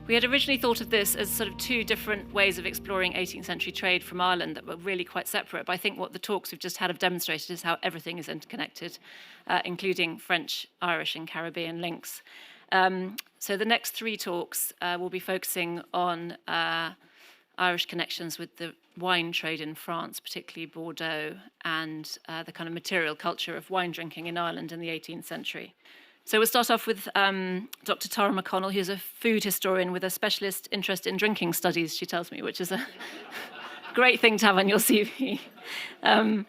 We had originally thought of this as sort of two different ways of exploring 18th century trade from Ireland that were really quite separate. But I think what the talks we've just had have demonstrated is how everything is interconnected, including French, Irish, and Caribbean links. So the next three talks will be focusing on Irish connections with the wine trade in France, particularly Bordeaux, and the kind of material culture of wine drinking in Ireland in the 18th century. So we'll start off with Dr. Tara McConnell, who's a food historian with a specialist interest in drinking studies, she tells me, which is a great thing to have on your CV. Her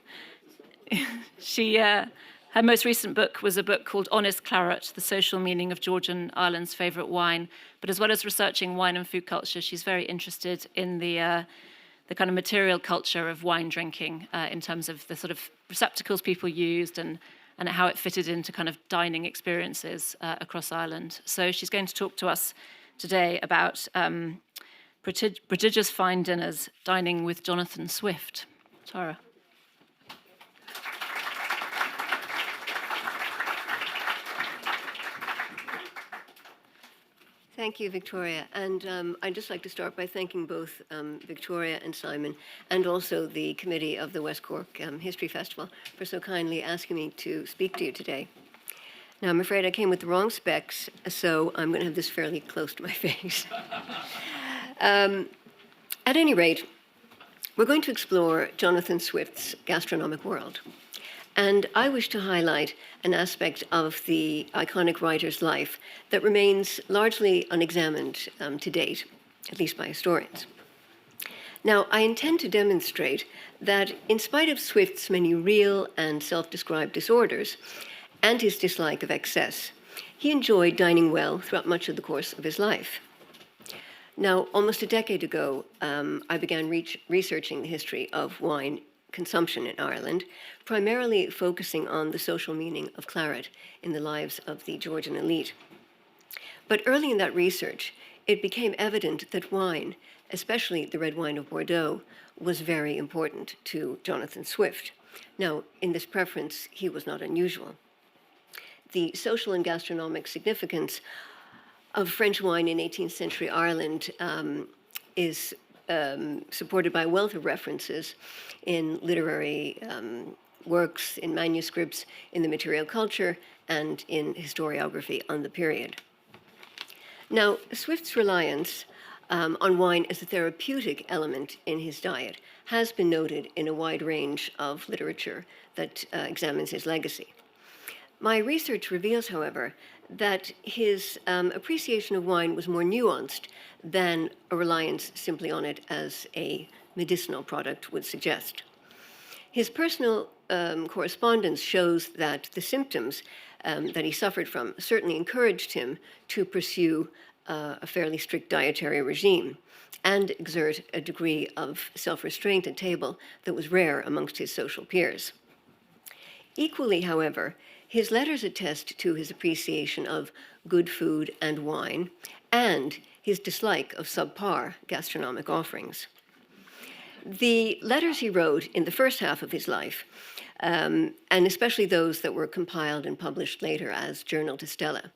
most recent book was a book called Honest Claret, The Social Meaning of Georgian Ireland's Favourite Wine. But as well as researching wine and food culture, she's very interested in the kind of material culture of wine drinking in terms of the sort of receptacles people used and how it fitted into kind of dining experiences across Ireland. So she's going to talk to us today about Prodigious Fine Dinners, dining with Jonathan Swift. Tara. Thank you, Victoria. And I'd just like to start by thanking both Victoria and Simon, and also the committee of the West Cork History Festival for so kindly asking me to speak to you today. Now, I'm afraid I came with the wrong specs, so I'm going to have this fairly close to my face. At any rate, we're going to explore Jonathan Swift's gastronomic world. And I wish to highlight an aspect of the iconic writer's life that remains largely unexamined to date, at least by historians. Now, I intend to demonstrate that in spite of Swift's many real and self-described disorders and his dislike of excess, he enjoyed dining well throughout much of the course of his life. Now, almost a decade ago, I began researching the history of wine consumption in Ireland, primarily focusing on the social meaning of claret in the lives of the Georgian elite. But early in that research, it became evident that wine, especially the red wine of Bordeaux, was very important to Jonathan Swift. Now, in this preference, he was not unusual. The social and gastronomic significance of French wine in 18th century Ireland is supported by a wealth of references in literary works, in manuscripts, in the material culture, and in historiography on the period. Now, Swift's reliance on wine as a therapeutic element in his diet has been noted in a wide range of literature that examines his legacy. My research reveals, however, that his appreciation of wine was more nuanced than a reliance simply on it as a medicinal product would suggest. His personal correspondence shows that the symptoms that he suffered from certainly encouraged him to pursue a fairly strict dietary regime and exert a degree of self-restraint at table that was rare amongst his social peers. Equally, however, his letters attest to his appreciation of good food and wine and his dislike of subpar gastronomic offerings. The letters he wrote in the first half of his life, and especially those that were compiled and published later as Journal to Stella,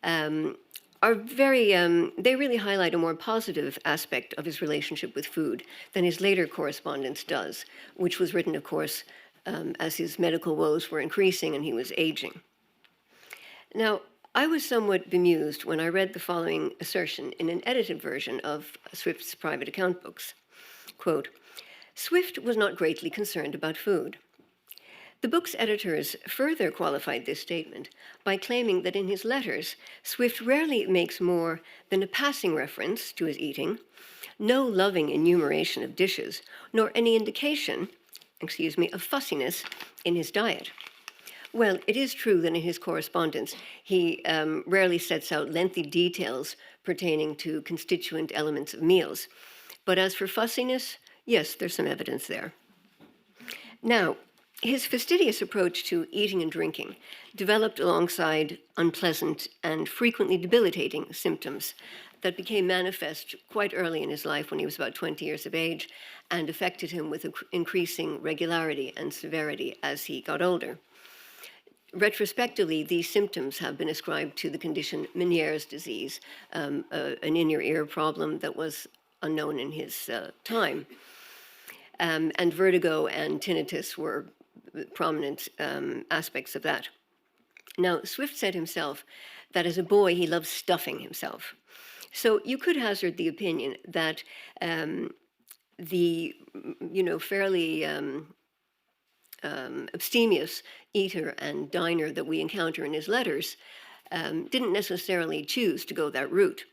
are they really highlight a more positive aspect of his relationship with food than his later correspondence does, which was written, of course, as his medical woes were increasing and he was aging. Now, I was somewhat bemused when I read the following assertion in an edited version of Swift's private account books. Quote, "Swift was not greatly concerned about food." The book's editors further qualified this statement by claiming that in his letters, Swift rarely makes more than a passing reference to his eating, no loving enumeration of dishes, nor any indication of fussiness in his diet. Well, it is true that in his correspondence, he rarely sets out lengthy details pertaining to constituent elements of meals. But as for fussiness, yes, there's some evidence there. Now, his fastidious approach to eating and drinking developed alongside unpleasant and frequently debilitating symptoms that became manifest quite early in his life when he was about 20 years of age and affected him with increasing regularity and severity as he got older. Retrospectively, these symptoms have been ascribed to the condition Meniere's disease, an inner ear problem that was unknown in his time. And vertigo and tinnitus were prominent aspects of that. Now, Swift said himself that as a boy he loved stuffing himself. So you could hazard the opinion that the fairly abstemious eater and diner that we encounter in his letters didn't necessarily choose to go that route.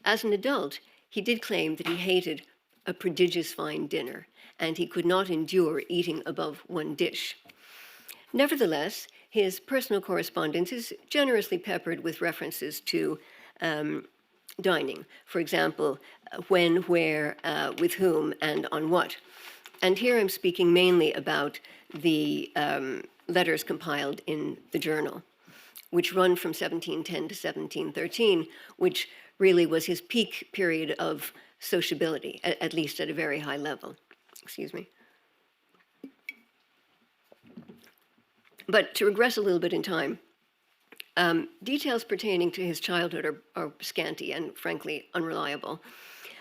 As an adult, he did claim that he hated a prodigious fine dinner, and he could not endure eating above one dish. Nevertheless, his personal correspondence is generously peppered with references to dining. For example, when, where, with whom, and on what. And here I'm speaking mainly about the letters compiled in the journal, which run from 1710 to 1713, which really was his peak period of sociability, at least at a very high level. Excuse me. But to regress a little bit in time, details pertaining to his childhood are scanty and frankly unreliable.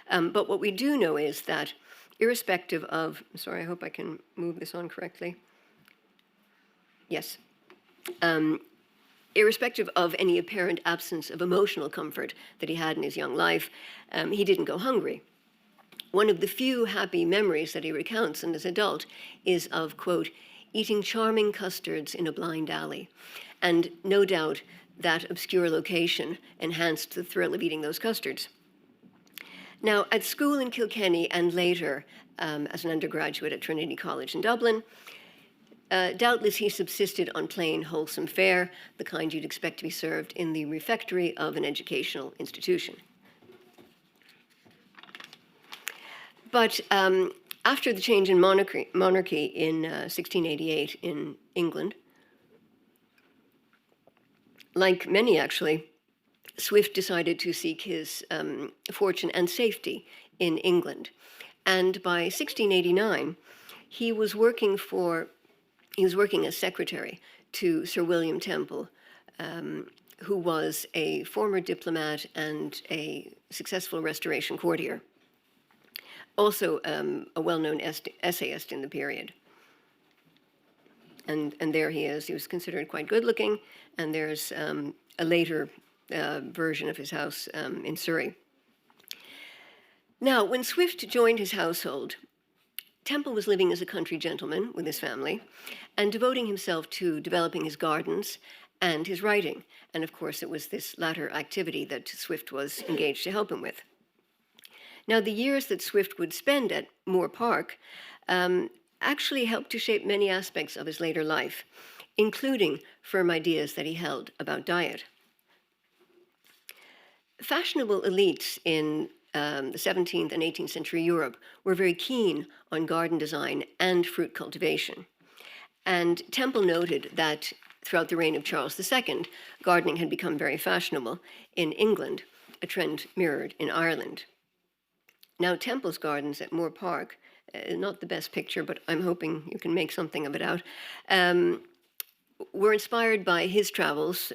But what we do know is that irrespective of, sorry, I hope I can move this on correctly. Yes. Irrespective of any apparent absence of emotional comfort that he had in his young life, he didn't go hungry. One of the few happy memories that he recounts in his adult is of, quote, eating charming custards in a blind alley. And no doubt that obscure location enhanced the thrill of eating those custards. Now, at school in Kilkenny and later as an undergraduate at Trinity College in Dublin, doubtless he subsisted on plain, wholesome fare, the kind you'd expect to be served in the refectory of an educational institution. But after the change in monarchy in 1688 in England, like many actually, Swift decided to seek his fortune and safety in England. And by 1689, he was working as secretary to Sir William Temple, who was a former diplomat and a successful restoration courtier. Also a well-known essayist in the period. And there he is. He was considered quite good-looking, and there's a later version of his house in Surrey. Now, when Swift joined his household, Temple was living as a country gentleman with his family and devoting himself to developing his gardens and his writing. And of course, it was this latter activity that Swift was engaged to help him with. Now, the years that Swift would spend at Moor Park actually helped to shape many aspects of his later life, including firm ideas that he held about diet. Fashionable elites in the 17th and 18th century Europe were very keen on garden design and fruit cultivation. And Temple noted that throughout the reign of Charles II, gardening had become very fashionable in England, a trend mirrored in Ireland. Now, Temple's gardens at Moor Park, not the best picture, but I'm hoping you can make something of it out, were inspired by his travels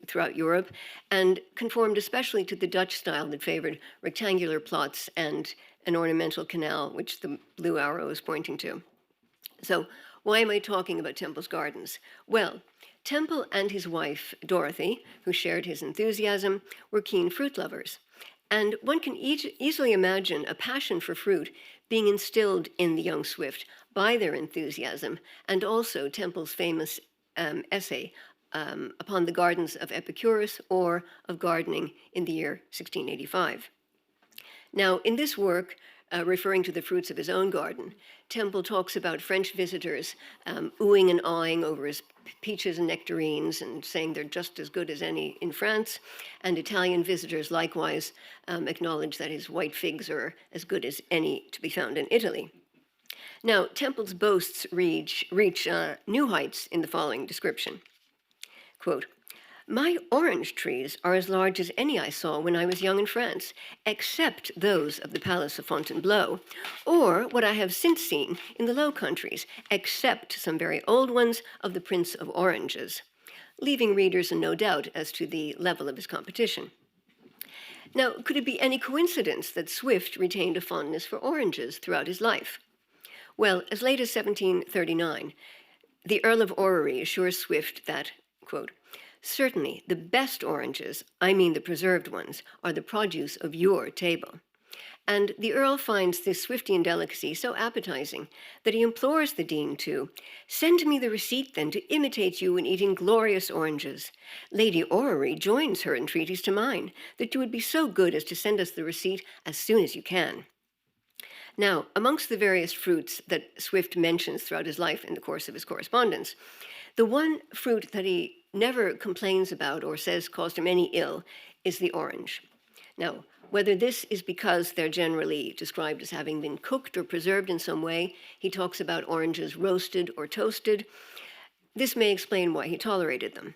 throughout Europe and conformed especially to the Dutch style that favored rectangular plots and an ornamental canal, which the blue arrow is pointing to. So why am I talking about Temple's gardens? Well, Temple and his wife, Dorothy, who shared his enthusiasm, were keen fruit lovers. And one can easily imagine a passion for fruit being instilled in the young Swift by their enthusiasm, and also Temple's famous essay upon the gardens of Epicurus, or of gardening in the year 1685. Now, in this work, referring to the fruits of his own garden, Temple talks about French visitors oohing and awing over his peaches and nectarines and saying they're just as good as any in France, and Italian visitors likewise acknowledge that his white figs are as good as any to be found in Italy. Now, Temple's boasts reach new heights in the following description. Quote, My orange trees are as large as any I saw when I was young in France, except those of the Palace of Fontainebleau, or what I have since seen in the Low Countries, except some very old ones of the Prince of Oranges, leaving readers in no doubt as to the level of his competition. Now, could it be any coincidence that Swift retained a fondness for oranges throughout his life? Well, as late as 1739, the Earl of Orrery assures Swift that, quote, "Certainly the best oranges, I mean the preserved ones, are the produce of your table." And the Earl finds this Swiftian delicacy so appetizing that he implores the Dean to "send me the receipt then to imitate you in eating glorious oranges." Lady Orrery joins her entreaties to mine, that you would be so good as to send us the receipt as soon as you can. Now, amongst the various fruits that Swift mentions throughout his life in the course of his correspondence, the one fruit that he never complains about or says caused him any ill is the orange. Now, whether this is because they're generally described as having been cooked or preserved in some way, he talks about oranges roasted or toasted. This may explain why he tolerated them.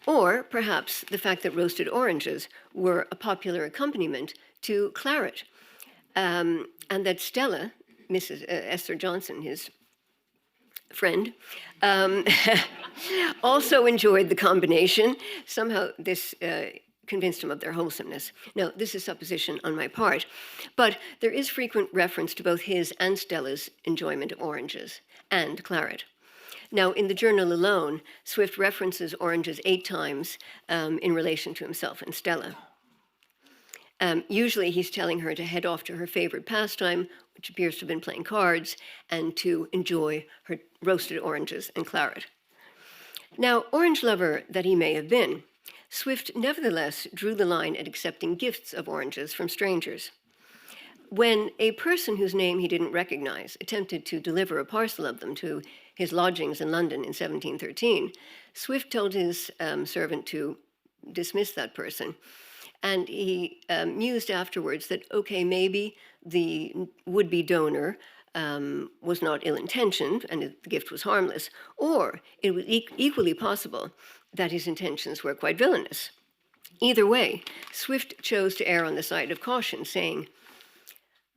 Or perhaps the fact that roasted oranges were a popular accompaniment to claret, and that Stella, Mrs. Esther Johnson, his friend, also enjoyed the combination. Somehow this convinced him of their wholesomeness. Now, this is supposition on my part, but there is frequent reference to both his and Stella's enjoyment of oranges and claret. Now, in the journal alone, Swift references oranges 8 times in relation to himself and Stella. Usually he's telling her to head off to her favorite pastime, which appears to have been playing cards, and to enjoy her roasted oranges and claret. Now, orange lover that he may have been, Swift nevertheless drew the line at accepting gifts of oranges from strangers. When a person whose name he didn't recognize attempted to deliver a parcel of them to his lodgings in London in 1713, Swift told his servant to dismiss that person. And he mused afterwards that, okay, maybe the would-be donor was not ill-intentioned and the gift was harmless, or it was equally possible that his intentions were quite villainous. Either way, Swift chose to err on the side of caution, saying,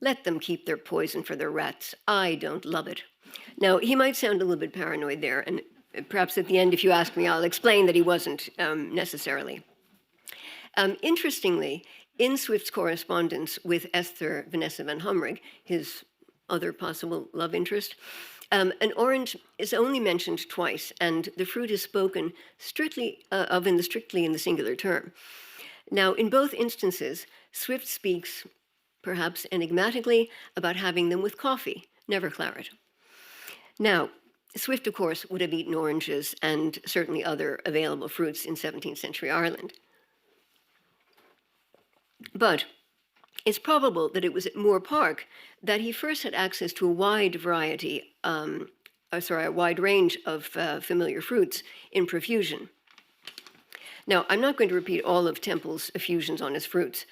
"Let them keep their poison for their rats. I don't love it." Now, he might sound a little bit paranoid there, and perhaps at the end, if you ask me, I'll explain that he wasn't necessarily. Interestingly, in Swift's correspondence with Esther Vanessa van Humrig, his other possible love interest, an orange is only mentioned twice, and the fruit is spoken strictly in the singular term. Now, in both instances, Swift speaks, perhaps enigmatically, about having them with coffee, never claret. Now, Swift, of course, would have eaten oranges and certainly other available fruits in 17th century Ireland. But it's probable that it was at Moore Park that he first had access to a wide range of familiar fruits in profusion. Now, I'm not going to repeat all of Temple's effusions on his fruits.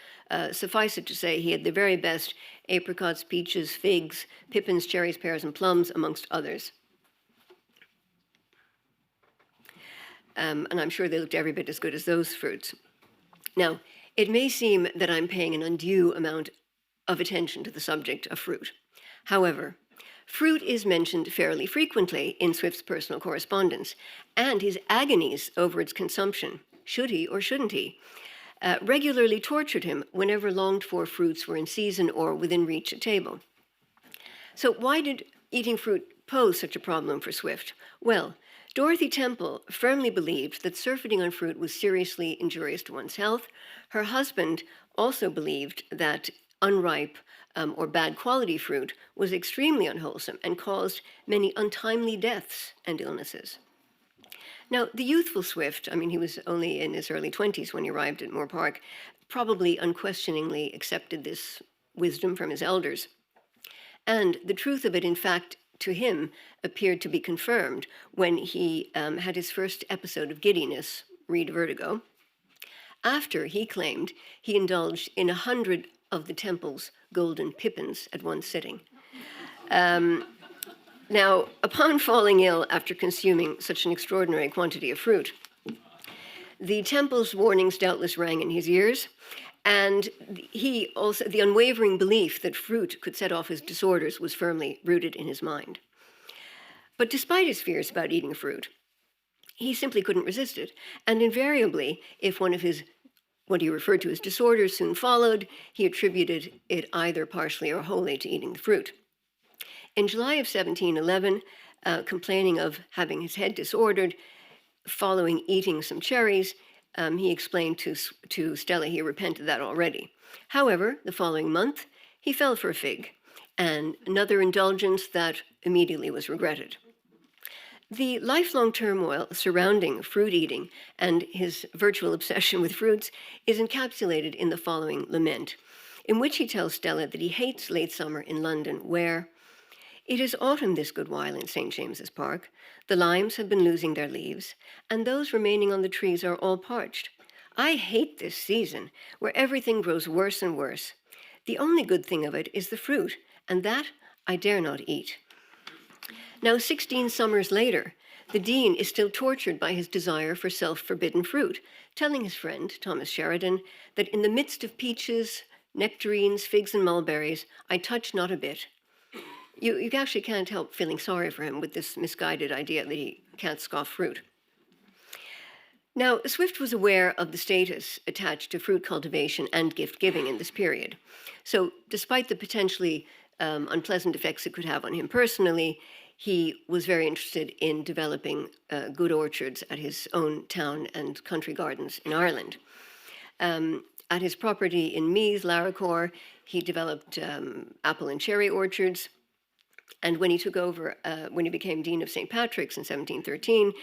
Suffice it to say, he had the very best apricots, peaches, figs, pippins, cherries, pears, and plums, amongst others. And I'm sure they looked every bit as good as those fruits. Now, it may seem that I'm paying an undue amount of attention to the subject of fruit. However, fruit is mentioned fairly frequently in Swift's personal correspondence, and his agonies over its consumption, should he or shouldn't he, regularly tortured him whenever longed-for fruits were in season or within reach at table. So why did eating fruit pose such a problem for Swift? Well, Dorothy Temple firmly believed that surfeiting on fruit was seriously injurious to one's health. Her husband also believed that unripe or bad quality fruit was extremely unwholesome and caused many untimely deaths and illnesses. Now, the youthful Swift, he was only in his early 20s when he arrived at Moore Park, probably unquestioningly accepted this wisdom from his elders. And the truth of it, in fact, to him, appeared to be confirmed when he had his first episode of giddiness, read vertigo, after he claimed he indulged in 100 of the Temple's golden pippins at one sitting. Now, upon falling ill after consuming such an extraordinary quantity of fruit, The temple's warnings doubtless rang in his ears, and the unwavering belief that fruit could set off his disorders was firmly rooted in his mind. But despite his fears about eating fruit, he simply couldn't resist it. And invariably, if one of his what he referred to as disorders soon followed, he attributed it either partially or wholly to eating the fruit. In July of 1711, complaining of having his head disordered following eating some cherries, he explained to Stella he repented that already. However, the following month, he fell for a fig, and another indulgence that immediately was regretted. The lifelong turmoil surrounding fruit eating and his virtual obsession with fruits is encapsulated in the following lament, in which he tells Stella that he hates late summer in London, where it is autumn this good while in St. James's Park. The limes have been losing their leaves, and those remaining on the trees are all parched. I hate this season, where everything grows worse and worse. The only good thing of it is the fruit, and that I dare not eat. Now, 16 summers later, the dean is still tortured by his desire for self-forbidden fruit, telling his friend, Thomas Sheridan, that in the midst of peaches, nectarines, figs, and mulberries, I touch not a bit. You actually can't help feeling sorry for him with this misguided idea that he can't scoff fruit. Now, Swift was aware of the status attached to fruit cultivation and gift-giving in this period. So despite the potentially unpleasant effects it could have on him personally, he was very interested in developing good orchards at his own town and country gardens in Ireland. At his property in Meath, Laracor, he developed apple and cherry orchards. And when he took over, when he became Dean of St. Patrick's in 1713,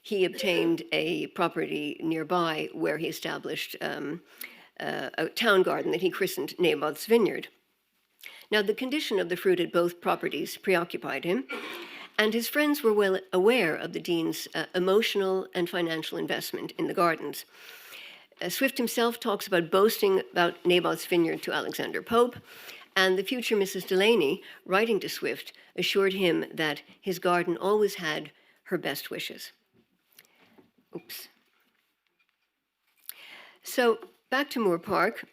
he obtained a property nearby where he established a town garden that he christened Naboth's Vineyard. Now, the condition of the fruit at both properties preoccupied him, and his friends were well aware of the dean's emotional and financial investment in the gardens. Swift himself talks about boasting about Naboth's Vineyard to Alexander Pope, and the future Mrs. Delaney, writing to Swift, assured him that his garden always had her best wishes. Oops. So, back to Moore Park.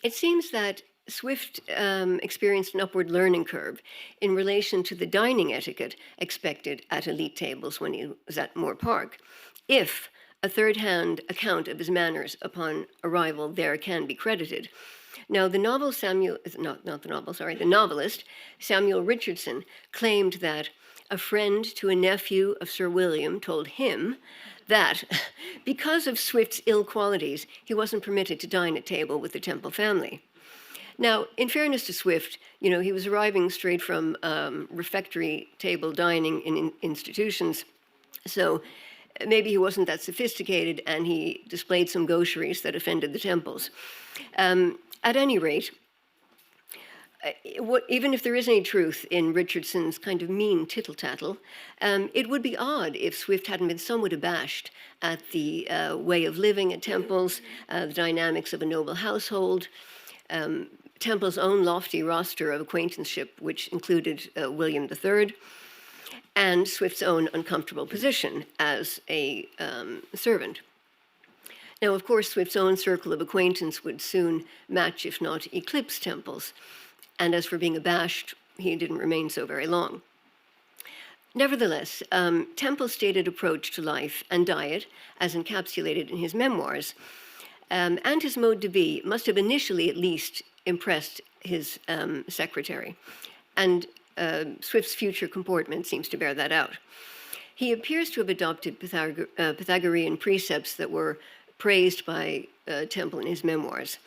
It seems that Swift experienced an upward learning curve in relation to the dining etiquette expected at elite tables when he was at Moore Park, if a third-hand account of his manners upon arrival there can be credited. Now, the novelist Samuel Richardson claimed that a friend to a nephew of Sir William told him that because of Swift's ill qualities, he wasn't permitted to dine at table with the Temple family. Now, in fairness to Swift, he was arriving straight from refectory table dining in institutions, so maybe he wasn't that sophisticated and he displayed some gaucheries that offended the Temples. At any rate, even if there is any truth in Richardson's kind of mean tittle-tattle, it would be odd if Swift hadn't been somewhat abashed at the way of living at Temple's, the dynamics of a noble household, Temple's own lofty roster of acquaintanceship, which included William III, and Swift's own uncomfortable position as a servant. Now, of course, Swift's own circle of acquaintance would soon match, if not eclipse, Temple's. And as for being abashed, he didn't remain so very long. Nevertheless, Temple's stated approach to life and diet, as encapsulated in his memoirs, and his mode de vie must have initially at least impressed his secretary. And Swift's future comportment seems to bear that out. He appears to have adopted Pythagorean precepts that were praised by Temple in his memoirs,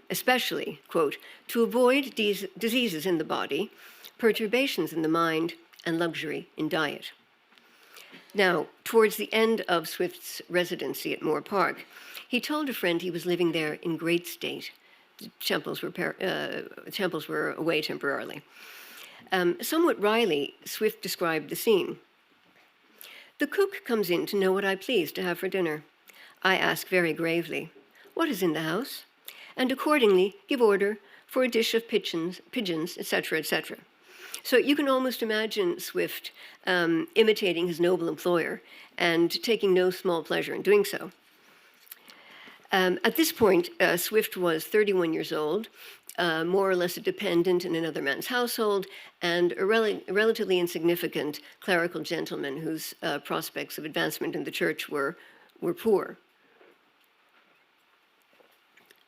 especially, quote, to avoid diseases in the body, perturbations in the mind, and luxury in diet. Now, towards the end of Swift's residency at Moore Park, he told a friend he was living there in great state. The Temples were away temporarily. Somewhat wryly, Swift described the scene. The cook comes in to know what I please to have for dinner. I ask very gravely, what is in the house? And accordingly give order for a dish of pigeons, etc., etc. So you can almost imagine Swift imitating his noble employer and taking no small pleasure in doing so. At this point, Swift was 31 years old, more or less a dependent in another man's household, and a relatively insignificant clerical gentleman whose prospects of advancement in the church were poor.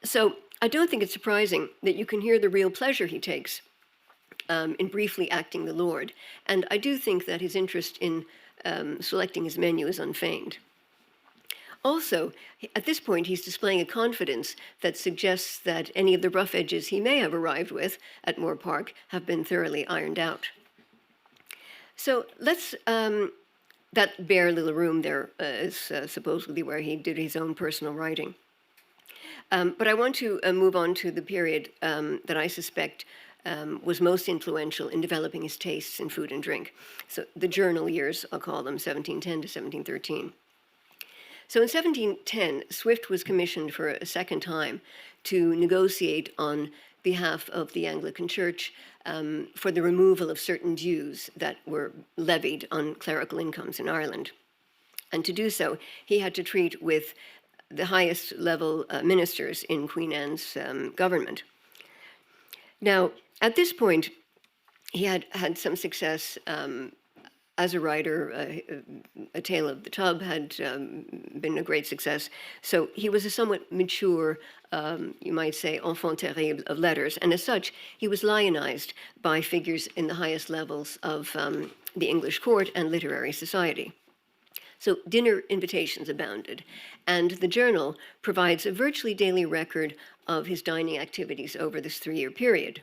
So I don't think it's surprising that you can hear the real pleasure he takes in briefly acting the Lord, and I do think that his interest in selecting his menu is unfeigned. Also, at this point, he's displaying a confidence that suggests that any of the rough edges he may have arrived with at Moor Park have been thoroughly ironed out. So let's, that bare little room there is supposedly where he did his own personal writing. But I want to move on to the period that I suspect was most influential in developing his tastes in food and drink. So the journal years, I'll call them 1710 to 1713. So in 1710, Swift was commissioned for a second time to negotiate on behalf of the Anglican Church for the removal of certain dues that were levied on clerical incomes in Ireland. And to do so, he had to treat with the highest level ministers in Queen Anne's government. Now, at this point, he had had some success as a writer. A Tale of the Tub had been a great success. So he was a somewhat mature, you might say, enfant terrible of letters. And as such, he was lionized by figures in the highest levels of the English court and literary society. So dinner invitations abounded, and the journal provides a virtually daily record of his dining activities over this 3-year period.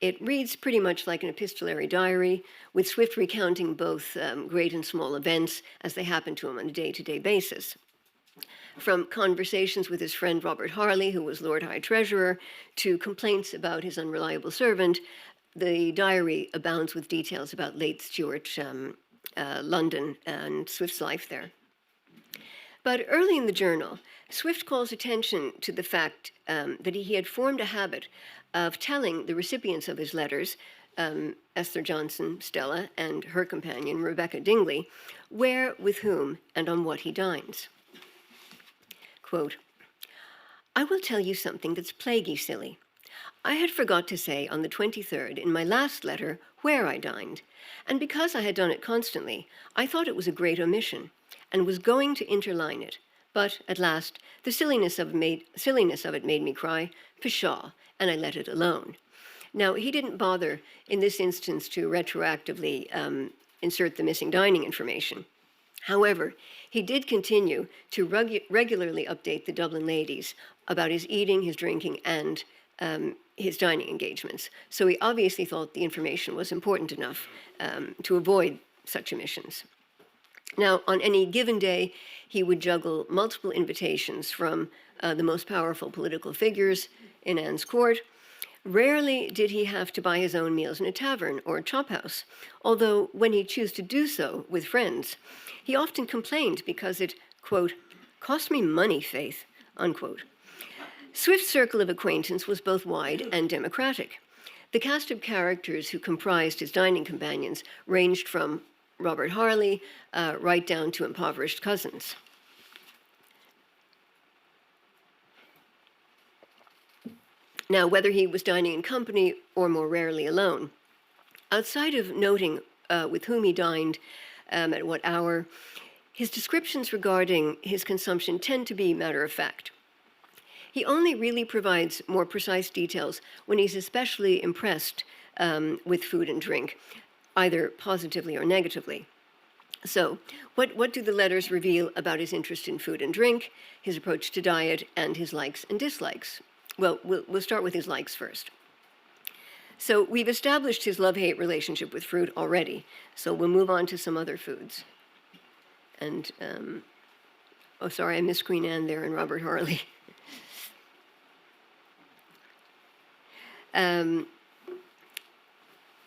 It reads pretty much like an epistolary diary, with Swift recounting both great and small events as they happen to him on a day-to-day basis. From conversations with his friend Robert Harley, who was Lord High Treasurer, to complaints about his unreliable servant, the diary abounds with details about late Stuart London and Swift's life there. But early in the journal, Swift calls attention to the fact that he had formed a habit of telling the recipients of his letters, Esther Johnson, Stella, and her companion, Rebecca Dingley, where, with whom, and on what he dines. Quote, "I will tell you something that's plaguey silly. I had forgot to say on the 23rd in my last letter where I dined, and because I had done it constantly, I thought it was a great omission, and was going to interline it. But at last, the silliness of it made me cry, pshaw, and I let it alone." Now, he didn't bother in this instance to retroactively insert the missing dining information. However, he did continue to regularly update the Dublin ladies about his eating, his drinking, and his dining engagements. So he obviously thought the information was important enough to avoid such omissions. Now, on any given day, he would juggle multiple invitations from the most powerful political figures in Anne's court. Rarely did he have to buy his own meals in a tavern or a chop house, although when he chose to do so with friends, he often complained because it, quote, "cost me money, faith," unquote. Swift's circle of acquaintance was both wide and democratic. The cast of characters who comprised his dining companions ranged from Robert Harley right down to impoverished cousins. Now, whether he was dining in company or more rarely alone, outside of noting with whom he dined, at what hour, his descriptions regarding his consumption tend to be matter of fact. He only really provides more precise details when he's especially impressed with food and drink, either positively or negatively. So, what do the letters reveal about his interest in food and drink, his approach to diet, and his likes and dislikes? Well, we'll start with his likes first. So we've established his love-hate relationship with fruit already, so we'll move on to some other foods. And, oh, sorry, I missed Queen Anne there and Robert Harley.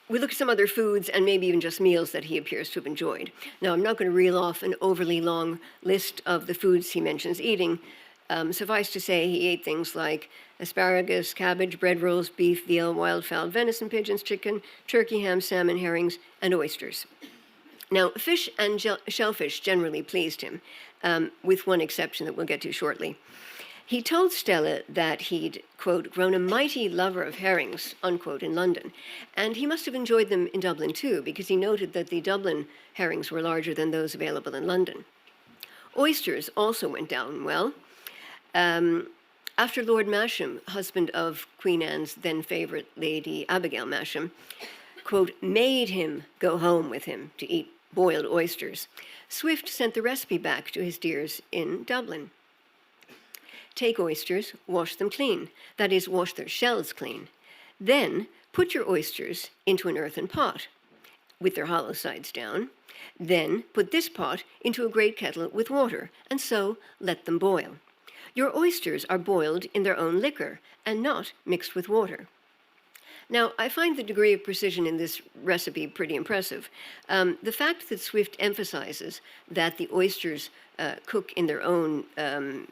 We look at some other foods and maybe even just meals that he appears to have enjoyed. Now, I'm not going to reel off an overly long list of the foods he mentions eating, Suffice to say, he ate things like asparagus, cabbage, bread rolls, beef, veal, wildfowl, venison, pigeons, chicken, turkey, ham, salmon, herrings, and oysters. Now, fish and shellfish generally pleased him, with one exception that we'll get to shortly. He told Stella that he'd, quote, grown a mighty lover of herrings, unquote, in London. And he must have enjoyed them in Dublin too, because he noted that the Dublin herrings were larger than those available in London. Oysters also went down well. After Lord Masham, husband of Queen Anne's then favorite Lady Abigail Masham, quote, made him go home with him to eat boiled oysters, Swift sent the recipe back to his dears in Dublin. Take oysters, wash them clean, that is, wash their shells clean. Then put your oysters into an earthen pot with their hollow sides down. Then put this pot into a great kettle with water, and so let them boil. Your oysters are boiled in their own liquor and not mixed with water. Now, I find the degree of precision in this recipe pretty impressive. The fact that Swift emphasizes that the oysters cook in their own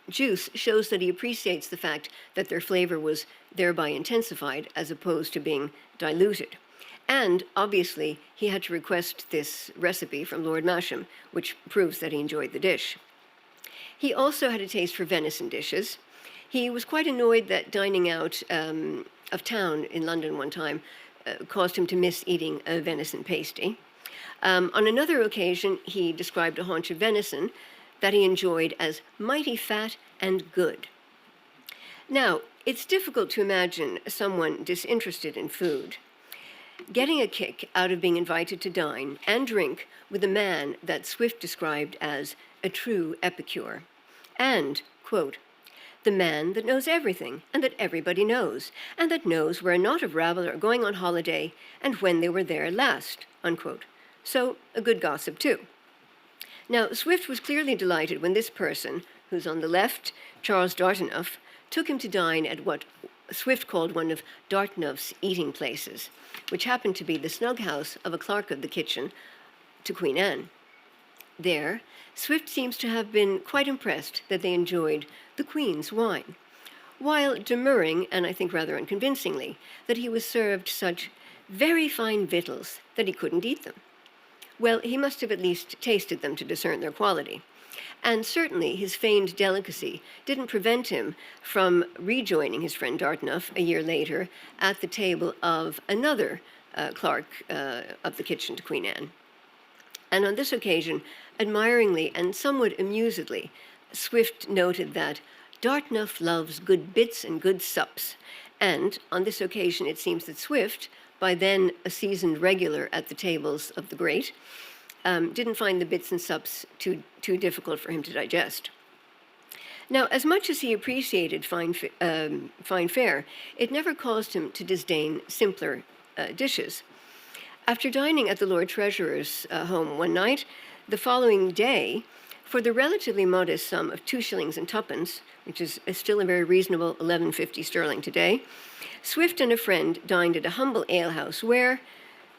juice shows that he appreciates the fact that their flavor was thereby intensified as opposed to being diluted. And obviously, he had to request this recipe from Lord Masham, which proves that he enjoyed the dish. He also had a taste for venison dishes. He was quite annoyed that dining out of town in London one time caused him to miss eating a venison pasty. On another occasion, he described a haunch of venison that he enjoyed as mighty fat and good. Now, it's difficult to imagine someone disinterested in food getting a kick out of being invited to dine and drink with a man that Swift described as a true epicure. And, quote, the man that knows everything and that everybody knows, and that knows where a knot of rabble are going on holiday and when they were there last, unquote. So, a good gossip too. Now, Swift was clearly delighted when this person, who's on the left, Charles Dartmouth, took him to dine at what Swift called one of Dartmouth's eating places, which happened to be the snug house of a clerk of the kitchen to Queen Anne. There, Swift seems to have been quite impressed that they enjoyed the Queen's wine, while demurring, and I think rather unconvincingly, that he was served such very fine victuals that he couldn't eat them. Well, he must have at least tasted them to discern their quality. And certainly his feigned delicacy didn't prevent him from rejoining his friend Dartmouth a year later at the table of another clerk of the kitchen to Queen Anne. And on this occasion, admiringly and somewhat amusedly, Swift noted that Dartmouth loves good bits and good sups. And on this occasion, it seems that Swift, by then a seasoned regular at the tables of the great, didn't find the bits and sups too difficult for him to digest. Now, as much as he appreciated fine fare, it never caused him to disdain simpler dishes. After dining at the Lord Treasurer's home one night, the following day, for the relatively modest sum of 2 shillings and twopence, which is still a very reasonable 11.50 sterling today, Swift and a friend dined at a humble alehouse where,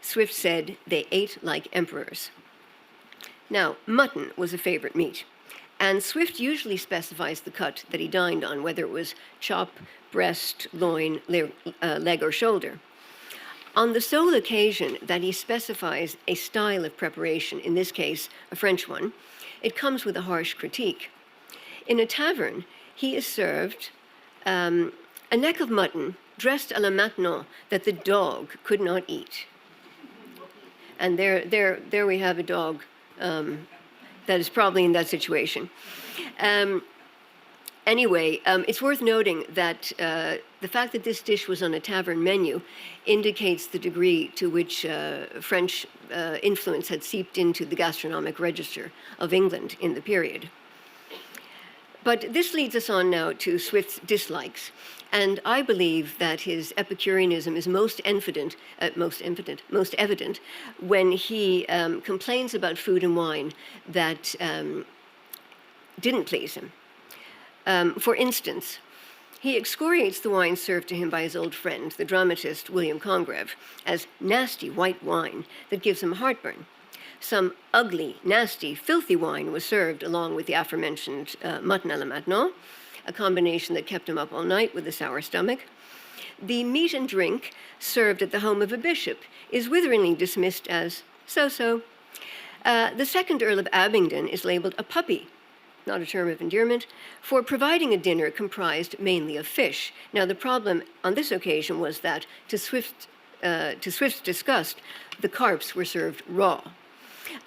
Swift said, they ate like emperors. Now, mutton was a favorite meat, and Swift usually specifies the cut that he dined on, whether it was chop, breast, loin, leg, or shoulder. On the sole occasion that he specifies a style of preparation, in this case, a French one, it comes with a harsh critique. In a tavern, he is served a neck of mutton dressed à la maintenant that the dog could not eat. And there we have a dog that is probably in that situation. Anyway, it's worth noting that the fact that this dish was on a tavern menu indicates the degree to which French influence had seeped into the gastronomic register of England in the period. But this leads us on now to Swift's dislikes. And I believe that his Epicureanism is most evident when he complains about food and wine that didn't please him. For instance, he excoriates the wine served to him by his old friend, the dramatist William Congreve, as nasty white wine that gives him heartburn. Some ugly, nasty, filthy wine was served along with the aforementioned mutton à la maintenant, a combination that kept him up all night with a sour stomach. The meat and drink served at the home of a bishop is witheringly dismissed as so-so. The second Earl of Abingdon is labeled a puppy, not a term of endearment, for providing a dinner comprised mainly of fish. Now, the problem on this occasion was that, to Swift's disgust, the carps were served raw.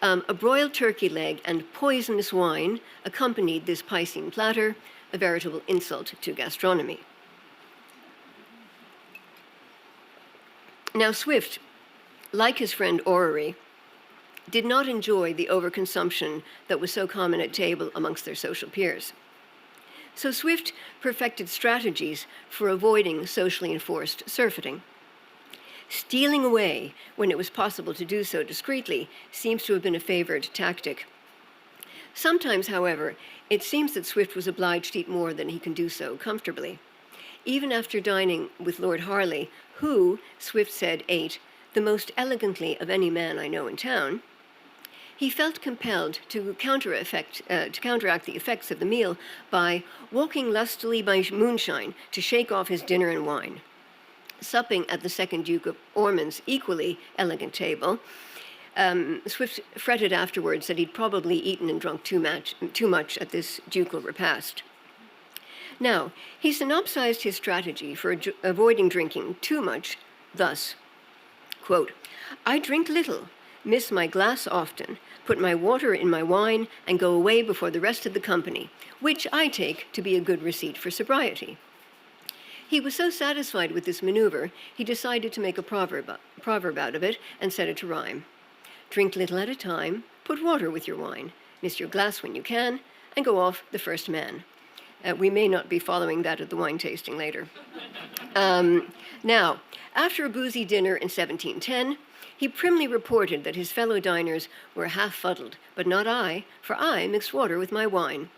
A broiled turkey leg and poisonous wine accompanied this piscine platter, a veritable insult to gastronomy. Now, Swift, like his friend Orrery, did not enjoy the overconsumption that was so common at table amongst their social peers. So Swift perfected strategies for avoiding socially enforced surfeiting. Stealing away when it was possible to do so discreetly seems to have been a favored tactic. Sometimes, however, it seems that Swift was obliged to eat more than he can do so comfortably. Even after dining with Lord Harley, who, Swift said, ate the most elegantly of any man I know in town, he felt compelled to counteract the effects of the meal by walking lustily by moonshine to shake off his dinner and wine. Supping at the second Duke of Ormond's equally elegant table, Swift fretted afterwards that he'd probably eaten and drunk too much at this ducal repast. Now, he synopsized his strategy for avoiding drinking too much thus, quote, "I drink little, miss my glass often, put my water in my wine, and go away before the rest of the company, which I take to be a good receipt for sobriety." He was so satisfied with this maneuver, he decided to make a proverb out of it and set it to rhyme. Drink little at a time, put water with your wine, miss your glass when you can, and go off the first man. We may not be following that at the wine tasting later. Now, after a boozy dinner in 1710, he primly reported that his fellow diners were half fuddled, but not I, for I mixed water with my wine.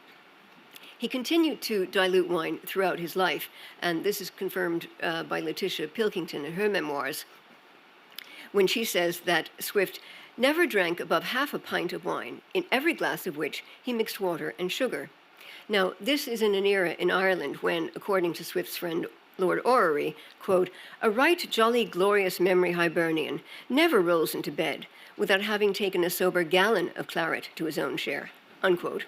He continued to dilute wine throughout his life, and this is confirmed by Letitia Pilkington in her memoirs, when she says that Swift never drank above half a pint of wine, in every glass of which he mixed water and sugar. Now, this is in an era in Ireland when, according to Swift's friend Lord Orrery, quote, "a right jolly glorious memory Hibernian never rolls into bed without having taken a sober gallon of claret to his own share," unquote.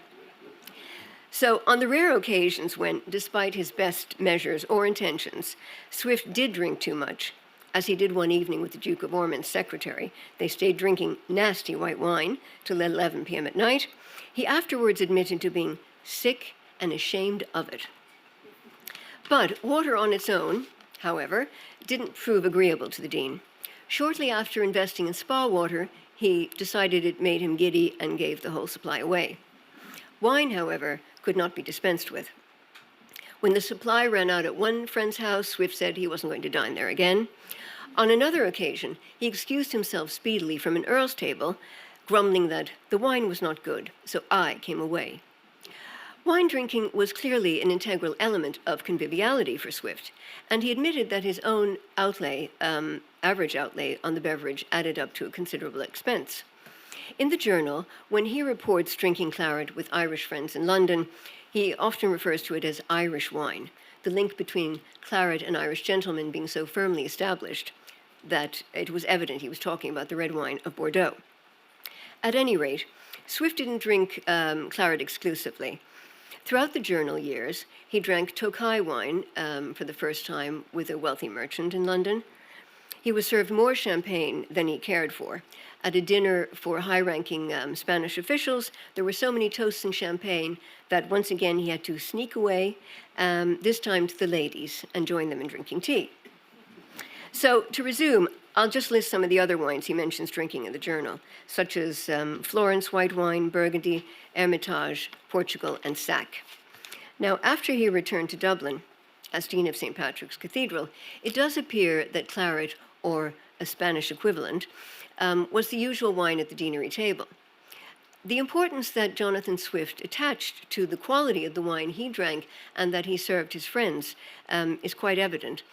So on the rare occasions when, despite his best measures or intentions, Swift did drink too much, as he did one evening with the Duke of Ormond's secretary, they stayed drinking nasty white wine till 11 p.m. at night, he afterwards admitted to being sick and ashamed of it. But water on its own, however, didn't prove agreeable to the Dean. Shortly after investing in spa water, he decided it made him giddy and gave the whole supply away. Wine, however, could not be dispensed with. When the supply ran out at one friend's house, Swift said he wasn't going to dine there again. On another occasion, he excused himself speedily from an earl's table, grumbling that the wine was not good, so I came away. Wine drinking was clearly an integral element of conviviality for Swift, and he admitted that his own average outlay on the beverage added up to a considerable expense. In the journal, when he reports drinking claret with Irish friends in London, he often refers to it as Irish wine, the link between claret and Irish gentlemen being so firmly established that it was evident he was talking about the red wine of Bordeaux. At any rate, Swift didn't drink claret exclusively. Throughout the journal years, he drank Tokay wine for the first time with a wealthy merchant in London. He was served more champagne than he cared for. At a dinner for high-ranking Spanish officials, there were so many toasts and champagne that once again he had to sneak away, this time to the ladies, and join them in drinking tea. So to resume, I'll just list some of the other wines he mentions drinking in the journal, such as Florence white wine, Burgundy, Hermitage, Portugal, and Sack. Now, after he returned to Dublin as Dean of St. Patrick's Cathedral, it does appear that claret, or a Spanish equivalent, was the usual wine at the deanery table. The importance that Jonathan Swift attached to the quality of the wine he drank and that he served his friends is quite evident.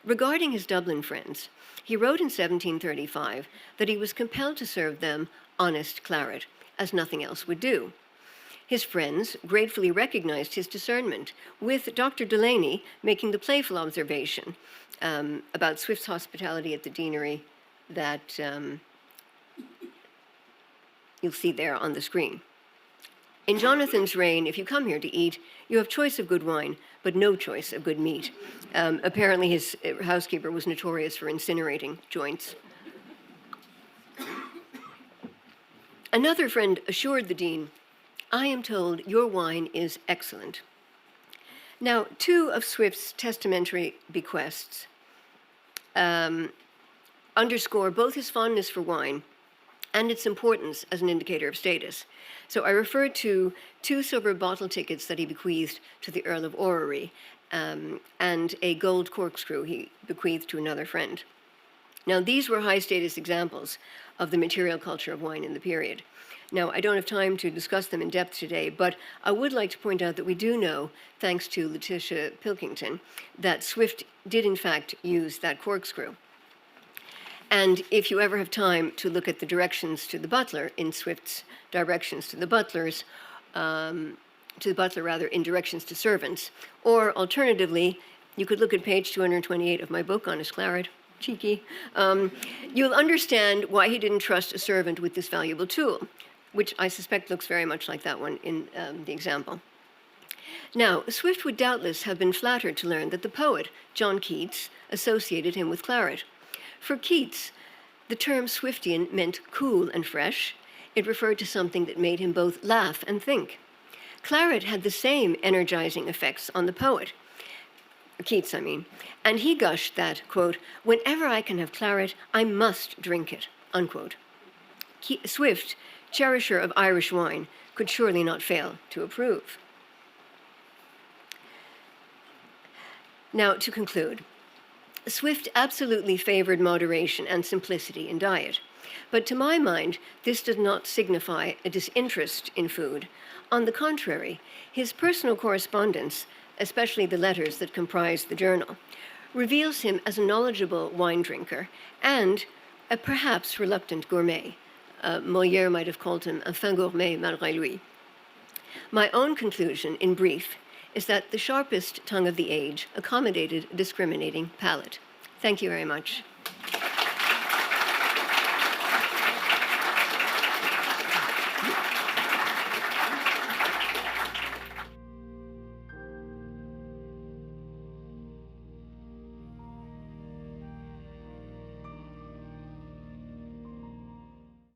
Regarding his Dublin friends, he wrote in 1735 that he was compelled to serve them honest claret, as nothing else would do. His friends gratefully recognized his discernment, with Dr. Delaney making the playful observation about Swift's hospitality at the deanery that you'll see there on the screen. In Jonathan's reign, if you come here to eat, you have choice of good wine, but no choice of good meat. Apparently, his housekeeper was notorious for incinerating joints. Another friend assured the dean, "I am told your wine is excellent." Now, two of Swift's testamentary bequests underscore both his fondness for wine and its importance as an indicator of status. So I refer to two silver bottle tickets that he bequeathed to the Earl of Orrery, and a gold corkscrew he bequeathed to another friend. Now, these were high-status examples of the material culture of wine in the period. Now, I don't have time to discuss them in depth today, but I would like to point out that we do know, thanks to Letitia Pilkington, that Swift did in fact use that corkscrew. And if you ever have time to look at the directions to the butler in Swift's directions to the butlers, in directions to servants, or alternatively, you could look at page 228 of my book on his claret, cheeky, you'll understand why he didn't trust a servant with this valuable tool, which I suspect looks very much like that one in the example. Now, Swift would doubtless have been flattered to learn that the poet, John Keats, associated him with claret. For Keats, the term Swiftian meant cool and fresh. It referred to something that made him both laugh and think. Claret had the same energizing effects on the poet, Keats, I mean, and he gushed that, quote, "Whenever I can have claret, I must drink it," unquote. Swift, cherisher of Irish wine, could surely not fail to approve. Now, to conclude, Swift absolutely favored moderation and simplicity in diet. But to my mind, this does not signify a disinterest in food. On the contrary, his personal correspondence, especially the letters that comprise the journal, reveals him as a knowledgeable wine drinker and a perhaps reluctant gourmet. Molière might have called him un fin gourmet malgré lui. My own conclusion, in brief, is that the sharpest tongue of the age accommodated a discriminating palate. Thank you very much.